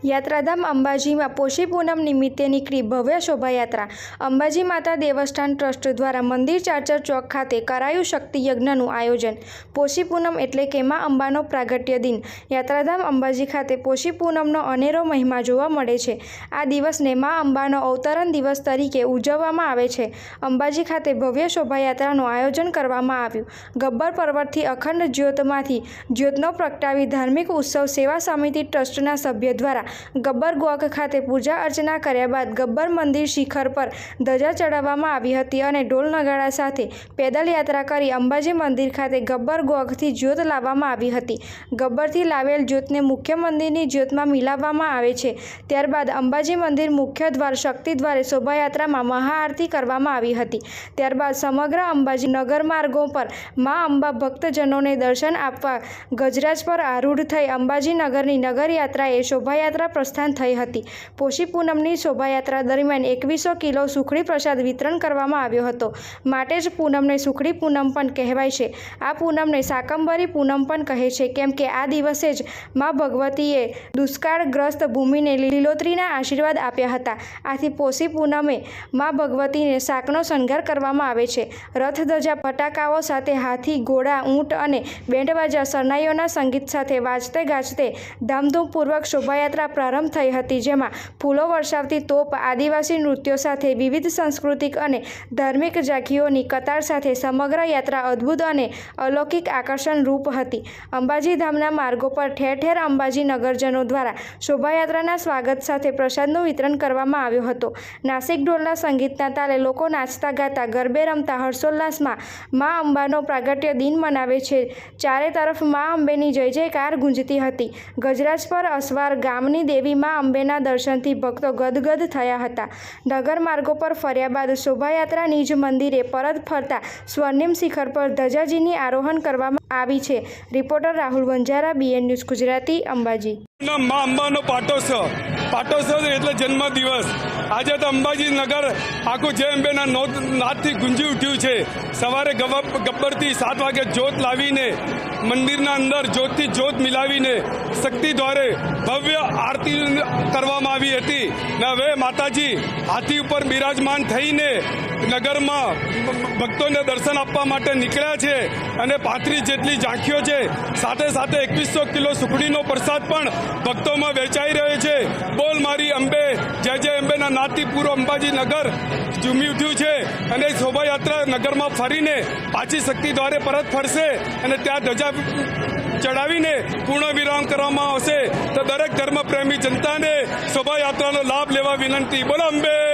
યાત્રાધામ અંબાજીમાં પોષી પૂનમ નિમિત્તે નીકળી ભવ્ય શોભાયાત્રા। અંબાજી માતા દેવસ્થાન ટ્રસ્ટ દ્વારા મંદિર ચાચર ચોક ખાતે કરાયું શક્તિ યજ્ઞનું આયોજન। પોષી પૂનમ એટલે કે માં અંબાનો પ્રાગટ્ય દિન। યાત્રાધામ અંબાજી ખાતે પોષી પૂનમનો અનેરો મહિમા જોવા મળે છે। આ દિવસને માં અંબાનો અવતરણ દિવસ તરીકે ઉજવવામાં આવે છે। અંબાજી ખાતે ભવ્ય શોભાયાત્રાનું આયોજન કરવામાં આવ્યું। ગબ્બર પર્વતથી અખંડ જ્યોતમાંથી જ્યોતનો પ્રગટાવી ધાર્મિક ઉત્સવ સેવા સમિતિ ટ્રસ્ટના સભ્ય દ્વારા ગબ્બર ગોખ ખાતે પૂજા અર્ચના કર્યા બાદ ગબ્બર મંદિર શિખર પર ધજા ચડાવવામાં આવી હતી અને ઢોલ નગાડા સાથે પેદલ યાત્રા કરી અંબાજી મંદિર ખાતે ગબ્બર ગોખથી જ્યોત લાવવામાં આવી હતી। ગબ્બરથી લાવેલ જ્યોતને મુખ્ય મંદિરની જ્યોતમાં મિલાવવામાં આવે છે। ત્યારબાદ અંબાજી મંદિર મુખ્ય દ્વાર શક્તિ દ્વારે શોભાયાત્રામાં મહાઆરતી કરવામાં આવી હતી। ત્યારબાદ સમગ્ર અંબાજી નગર માર્ગો પર મા અંબા ભક્તજનોને દર્શન આપવા ગજરાજ પર આરૂઢ થઈ અંબાજી નગરની નગરયાત્રાએ શોભાયાત્રા પ્રસ્થાન થઈ હતી। પોષી પૂનમની શોભાયાત્રા દરમિયાન 2100 કિલો સુખડી પ્રસાદ વિતરણ કરવામાં આવ્યો હતો। માટે જ પૂનમને સુખડી પૂનમ પણ કહેવાય છે। આ પૂનમને શાકંભરી પૂનમ પણ કહે છે, કેમ કે આ દિવસે જ મા ભગવતીએ દુષ્કાળગ્રસ્ત ભૂમિને લીલોતરીના આશીર્વાદ આપ્યા હતા। આથી પોષી પૂનમે મા ભગવતીને શાકનો શણગાર કરવામાં આવે છે। રથ ધજા ફટાકાઓ સાથે હાથી, ઘોડા, ઊંટ અને બેન્ડવાજા શરણાઈઓના સંગીત સાથે વાજતે ગાજતે ધામધૂમપૂર્વક શોભાયાત્રા પ્રારંભ થઈ હતી, જેમાં ફૂલો વરસાવતી તોપ, આદિવાસી નૃત્યો સાથે વિવિધ સાંસ્કૃતિક અને ધાર્મિક ઝાંખીઓની કતાર સાથે સમગ્ર યાત્રા અદ્ભુત અને અલૌકિક આકર્ષણ રૂપ હતી। અંબાજી ધામના માર્ગો પર ઠેર ઠેર અંબાજી નગરજનો દ્વારા શોભાયાત્રાના સ્વાગત સાથે પ્રસાદનું વિતરણ કરવામાં આવ્યો હતો। નાસિક ઢોલના સંગીતના તાલે લોકો નાચતા ગાતા ગરબે રમતા હર્ષોલ્લાસમાં મા અંબાનો પ્રાગટ્ય દિન મનાવે છે। ચારે તરફ મા અંબેની જય જયકાર ગુંજતી હતી। ગજરાજ પર અસવાર ગામની દેવી મા અંબેના દર્શનથી ભક્તો ગદગદ થયા હતા। નગર માર્ગો પર ફર્યા બાદ શોભાયાત્રા નિજ મંદિરે પરત ફરતા સ્વર્ણિમ શિખર પર ધજાજીની આરોહણ કરવામાં આવી છે। Reporter Rahul Vanjara, BN news Gujarati, Ambaji. મા અંબાનો પાટોત્સવ એટલે જન્મ દિવસ। આજે તો અંબાજી નગર આખું જય અંબેના નાદથી ગુંજી ઉઠ્યું છે। સવારે ગબ્બરથી 7 વાગે જ્યોત લાવીને મંદિરના અંદર જ્યોતથી જ્યોત મિલાવીને શક્તિ દ્વારે ભવ્ય આરતી કરવામાં આવી હતી। ને હવે માતાજી હાથી ઉપર બિરાજમાન થઈને નગરમાં ભક્તોને દર્શન આપવા માટે નીકળ્યા છે અને 35 જેટલી ઝાંખીઓ છે। સાથે સાથે 2100 કિલો સુખડીનો પ્રસાદ પણ ભક્તોમાં વેચાઈ રહ્યો છે। બોલ મારી અંબે, જય જય અંબેના નાદથી પૂરો અંબાજી નગર ઝૂમી ઉઠ્યું છે અને શોભાયાત્રા નગરમાં ફરીને પાછી શક્તિ દ્વારે પરત ફરશે અને ત્યાં ધજા ચડાવીને પૂર્ણ વિરામ કરવામાં આવશે। તો દરેક ધર્મપ્રેમી જનતાને શોભાયાત્રાનો લાભ લેવા વિનંતી। બોલો અંબે।